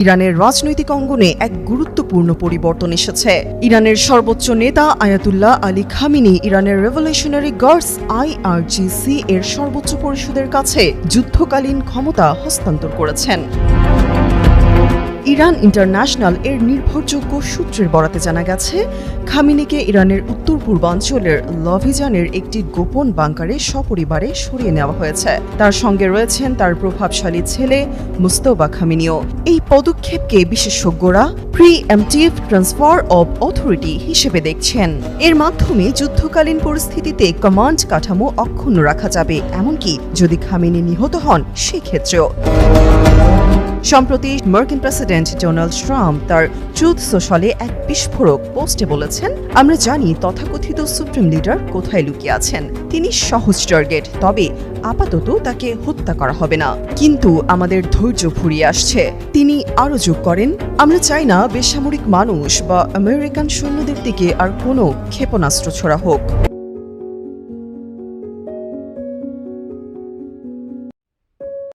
ইরানের রাজনৈতিক অঙ্গনে এক গুরুত্বপূর্ণ পরিবর্তন এসেছে। ইরানের সর্বোচ্চ নেতা আয়াতুল্লাহ আলী খামিনি ইরানের রেভলিউশনারি গার্ডস IRGC এর সর্বোচ্চ পরিষদের কাছে যুদ্ধকালীন ক্ষমতা হস্তান্তর করেছেন। ইরান ইন্টারন্যাশনাল এর নির্ভরযোগ্য সূত্রের বরাতে জানা গেছে, খামিনিকে ইরানের উত্তর পূর্বাঞ্চলের লভিজানের একটি গোপন বাংকারে সপরিবারে সরিয়ে নেওয়া হয়েছে। তার সঙ্গে রয়েছেন তার প্রভাবশালী ছেলে মুস্তফা খামিনিও। এই পদক্ষেপকে বিশেষজ্ঞরা প্রি-এম্পটিভ ট্রান্সফার অব অথরিটি হিসেবে দেখছেন। এর মাধ্যমে যুদ্ধকালীন পরিস্থিতিতে কমান্ড কাঠামো অক্ষুণ্ণ রাখা যাবে, এমনকি যদি খামিনি নিহত হন সেক্ষেত্রেও। সম্প্রতি মার্কিন প্রেসিডেন্ট ডোনাল্ড ট্রাম্প তার ট্রুথ সোশ্যালে এক বিস্ফোরক পোস্টে বলেছেন, আমরা জানি তথাকথিত সুপ্রিম লিডার কোথায় লুকিয়ে আছেন। তিনি সহজ টার্গেট, তবে আপাতত তাকে হত্যা করা হবে না। কিন্তু আমাদের ধৈর্য ফুরিয়ে আসছে। তিনি আরও যোগ করেন, আমরা চাই না বেসামরিক মানুষ বা আমেরিকান সৈন্যদের দিকে আর কোনো ক্ষেপণাস্ত্র ছোড়া হোক।